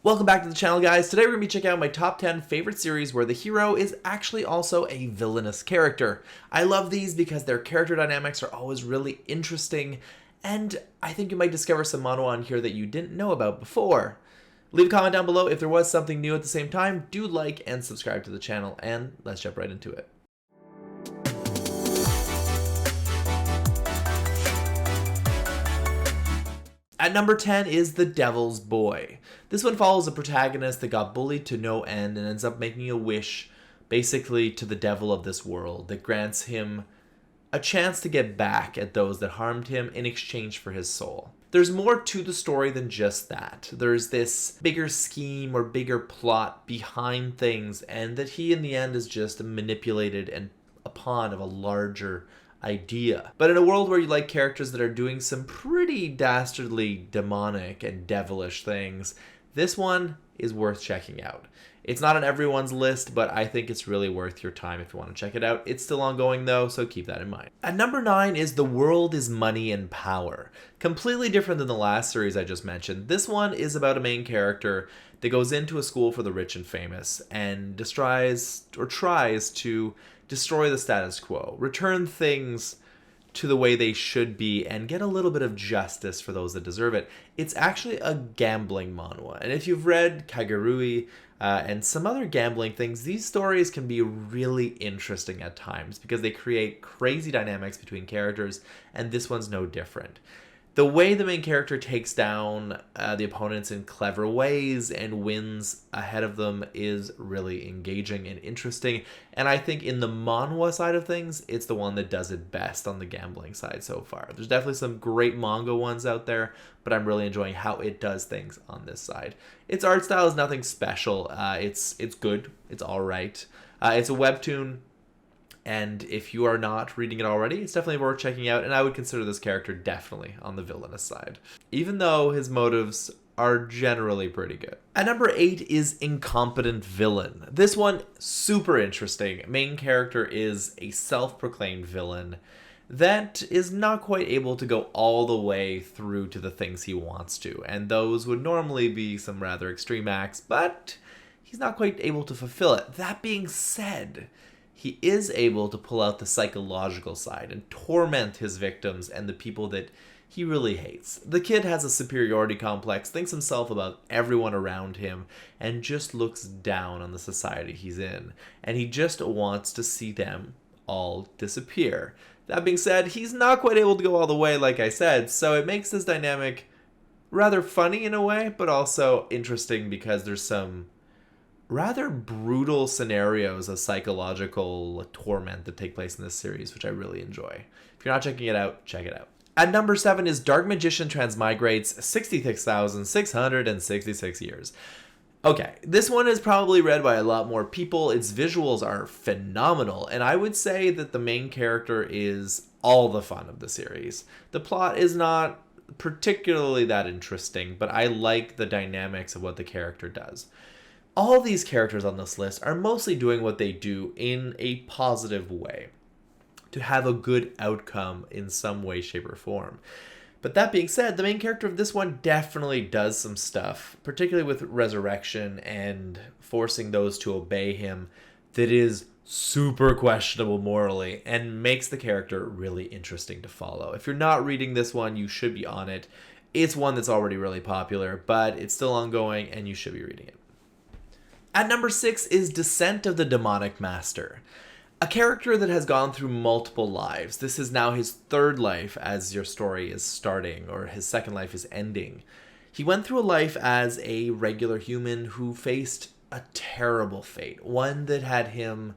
Welcome back to the channel, guys. Today we're going to be checking out my top 10 favorite series where the hero is actually also a villainous character. I love these because their character dynamics are always really interesting, and I think you might discover some manhwa on here that you didn't know about before. Leave a comment down below if there was something new at the same time. Do like and subscribe to the channel, and let's jump right into it. At number 10 is The Devil's Boy. This one follows a protagonist that got bullied to no end and ends up making a wish, basically to the devil of this world, that grants him a chance to get back at those that harmed him in exchange for his soul. There's more to the story than just that. There's this bigger scheme or bigger plot behind things, and that he in the end is just manipulated and a pawn of a larger idea. But in a world where you like characters that are doing some pretty dastardly demonic and devilish things, this one is worth checking out. It's not on everyone's list, but I think it's really worth your time if you want to check it out. It's still ongoing though, so keep that in mind. At number 9 is The World is Money and Power. Completely different than the last series I just mentioned. This one is about a main character that goes into a school for the rich and famous and tries to destroy the status quo, return things to the way they should be, and get a little bit of justice for those that deserve it. It's actually a gambling manhwa, and if you've read Kagurui and some other gambling things, these stories can be really interesting at times because they create crazy dynamics between characters, and this one's no different. The way the main character takes down the opponents in clever ways and wins ahead of them is really engaging and interesting. And I think in the manhwa side of things, it's the one that does it best on the gambling side so far. There's definitely some great manga ones out there, but I'm really enjoying how it does things on this side. Its art style is nothing special. It's good. It's all right. It's a webtoon. And if you are not reading it already, it's definitely worth checking out, and I would consider this character definitely on the villainous side, even though his motives are generally pretty good. At number 8 is Incompetent Villain. This one, super interesting. Main character is a self-proclaimed villain that is not quite able to go all the way through to the things he wants to, and those would normally be some rather extreme acts, but he's not quite able to fulfill it. That being said, he is able to pull out the psychological side and torment his victims and the people that he really hates. The kid has a superiority complex, thinks himself about everyone around him, and just looks down on the society he's in. And he just wants to see them all disappear. That being said, he's not quite able to go all the way, like I said, so it makes this dynamic rather funny in a way, but also interesting because there's some rather brutal scenarios of psychological torment that take place in this series, which I really enjoy. If you're not checking it out, check it out. At number 7 is Dark Magician Transmigrates 66,666 Years. Okay, this one is probably read by a lot more people. Its visuals are phenomenal, and I would say that the main character is all the fun of the series. The plot is not particularly that interesting, but I like the dynamics of what the character does. All these characters on this list are mostly doing what they do in a positive way, to have a good outcome in some way, shape, or form. But that being said, the main character of this one definitely does some stuff, particularly with resurrection and forcing those to obey him, that is super questionable morally and makes the character really interesting to follow. If you're not reading this one, you should be on it. It's one that's already really popular, but it's still ongoing and you should be reading it. At number 6 is Descent of the Demonic Master. A character that has gone through multiple lives. This is now his third life as your story is starting, or his second life is ending. He went through a life as a regular human who faced a terrible fate. One that had him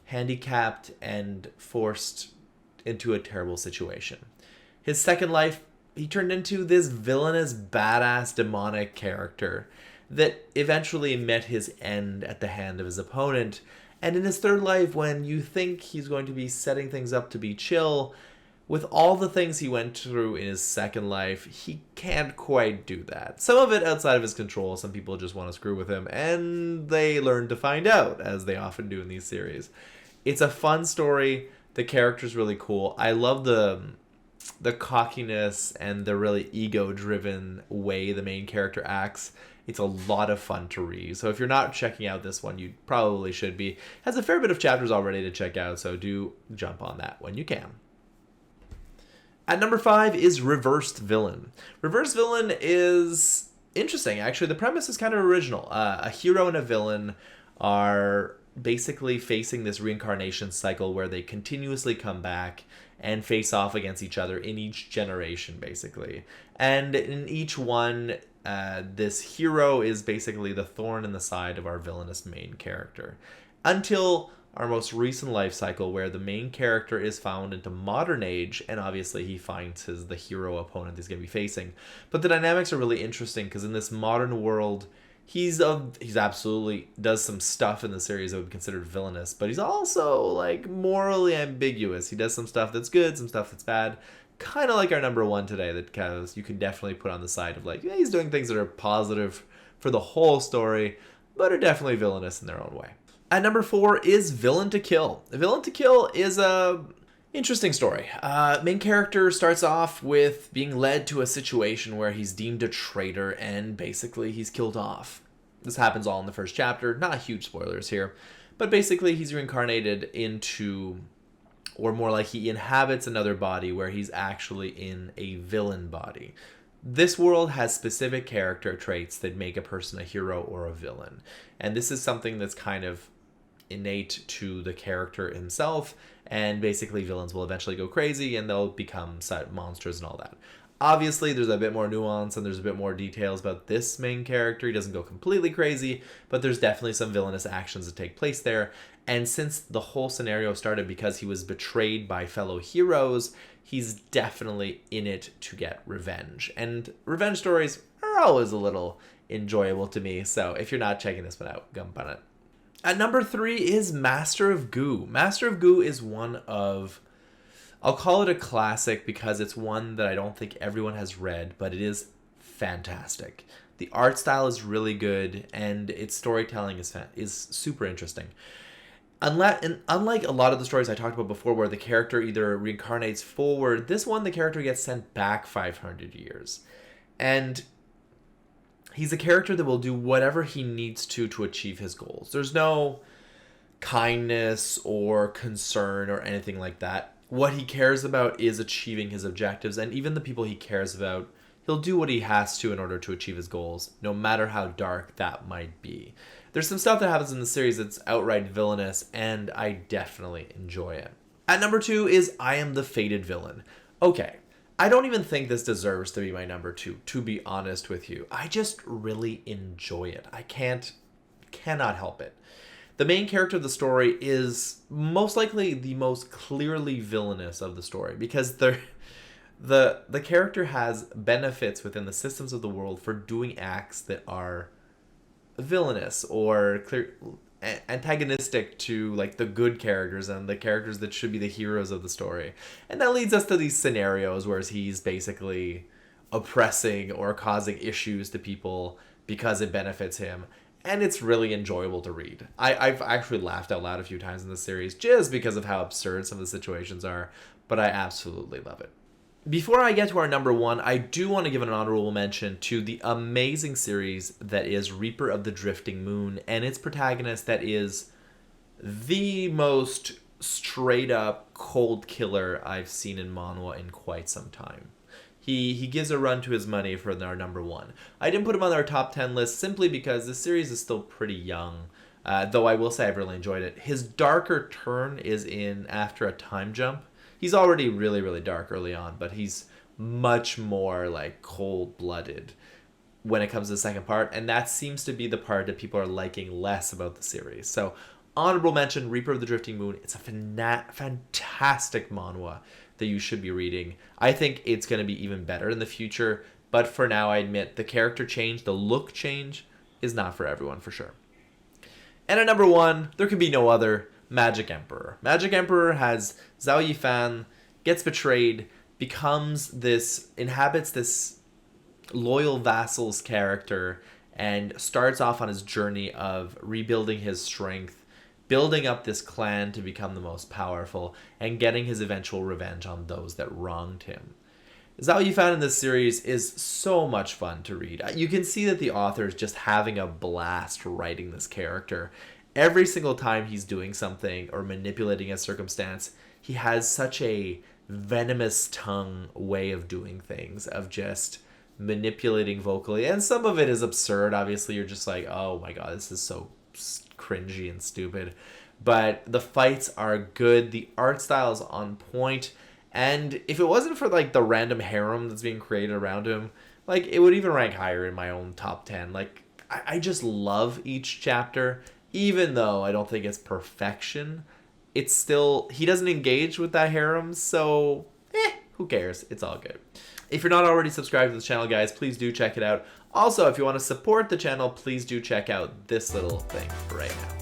handicapped and forced into a terrible situation. His second life, he turned into this villainous, badass, demonic character that eventually met his end at the hand of his opponent. And in his third life, when you think he's going to be setting things up to be chill, with all the things he went through in his second life, he can't quite do that. Some of it outside of his control. Some people just want to screw with him, and they learn to find out, as they often do in these series. It's a fun story. The character's really cool. I love the cockiness and the really ego-driven way the main character acts. It's a lot of fun to read. So if you're not checking out this one, you probably should be. It has a fair bit of chapters already to check out, so do jump on that when you can. At number 5 is Reversed Villain. Reversed Villain is interesting, actually. The premise is kind of original. A hero and a villain are basically facing this reincarnation cycle where they continuously come back and face off against each other in each generation, basically. And in each one, this hero is basically the thorn in the side of our villainous main character. Until our most recent life cycle, where the main character is found into modern age, and obviously he finds the hero opponent he's going to be facing. But the dynamics are really interesting because in this modern world, he's absolutely does some stuff in the series that would be considered villainous, but he's also like morally ambiguous. He does some stuff that's good, some stuff that's bad. Kind of like our number 1 today, that kind of you can definitely put on the side of like, yeah, he's doing things that are positive for the whole story, but are definitely villainous in their own way. At number 4 is Villain to Kill. Villain to Kill is a interesting story. Main character starts off with being led to a situation where he's deemed a traitor and basically he's killed off. This happens all in the first chapter. Not huge spoilers here, but basically he's reincarnated into, or more like he inhabits another body where he's actually in a villain body. This world has specific character traits that make a person a hero or a villain. And this is something that's kind of innate to the character himself, and basically villains will eventually go crazy and they'll become monsters and all that. Obviously there's a bit more nuance and there's a bit more details about this main character. He doesn't go completely crazy, but there's definitely some villainous actions that take place there. And since the whole scenario started because he was betrayed by fellow heroes, he's definitely in it to get revenge. And revenge stories are always a little enjoyable to me, so if you're not checking this one out, jump on it. At number 3 is Master of Goo. Master of Goo is one of, I'll call it a classic because it's one that I don't think everyone has read, but it is fantastic. The art style is really good, and its storytelling is super interesting. Unlike a lot of the stories I talked about before where the character either reincarnates forward, this one the character gets sent back 500 years. And he's a character that will do whatever he needs to achieve his goals. There's no kindness or concern or anything like that. What he cares about is achieving his objectives, and even the people he cares about, he'll do what he has to in order to achieve his goals, no matter how dark that might be. There's some stuff that happens in the series that's outright villainous, and I definitely enjoy it. At number 2 is I Am the Fated Villain. Okay, I don't even think this deserves to be my number 2, to be honest with you. I just really enjoy it. I cannot help it. The main character of the story is most likely the most clearly villainous of the story because the character has benefits within the systems of the world for doing acts that are villainous or antagonistic to like the good characters and the characters that should be the heroes of the story. And that leads us to these scenarios where he's basically oppressing or causing issues to people because it benefits him. And it's really enjoyable to read. I've actually laughed out loud a few times in the series just because of how absurd some of the situations are, but I absolutely love it. Before I get to our number 1, I do want to give an honorable mention to the amazing series that is Reaper of the Drifting Moon and its protagonist that is the most straight up cold killer I've seen in Manhwa in quite some time. He gives a run to his money for our number 1. I didn't put him on our top 10 list simply because this series is still pretty young, though I will say I've really enjoyed it. His darker turn is in After a Time Jump. He's already really, really dark early on, but he's much more like cold-blooded when it comes to the second part, and that seems to be the part that people are liking less about the series. So, honorable mention, Reaper of the Drifting Moon. It's a fantastic manhwa that you should be reading. I think it's going to be even better in the future, but for now, I admit the character change, the look change, is not for everyone for sure. And at number 1, there can be no other, Magic Emperor. Magic Emperor has Zhao Yifan, gets betrayed, inhabits this loyal vassal's character, and starts off on his journey of rebuilding his strength, building up this clan to become the most powerful, and getting his eventual revenge on those that wronged him. Zhao Yifan in this series is so much fun to read. You can see that the author is just having a blast writing this character. Every single time he's doing something or manipulating a circumstance, he has such a venomous tongue way of doing things, of just manipulating vocally. And some of it is absurd. Obviously, you're just like, oh my god, this is so cringy and stupid. But the fights are good. The art style is on point. And if it wasn't for like the random harem that's being created around him, like it would even rank higher in my own top 10. Like I just love each chapter, even though I don't think it's perfection. It's still, he doesn't engage with that harem, so who cares? It's all good. If you're not already subscribed to the channel, guys, please do check it out. Also, if you want to support the channel, please do check out this little thing right now.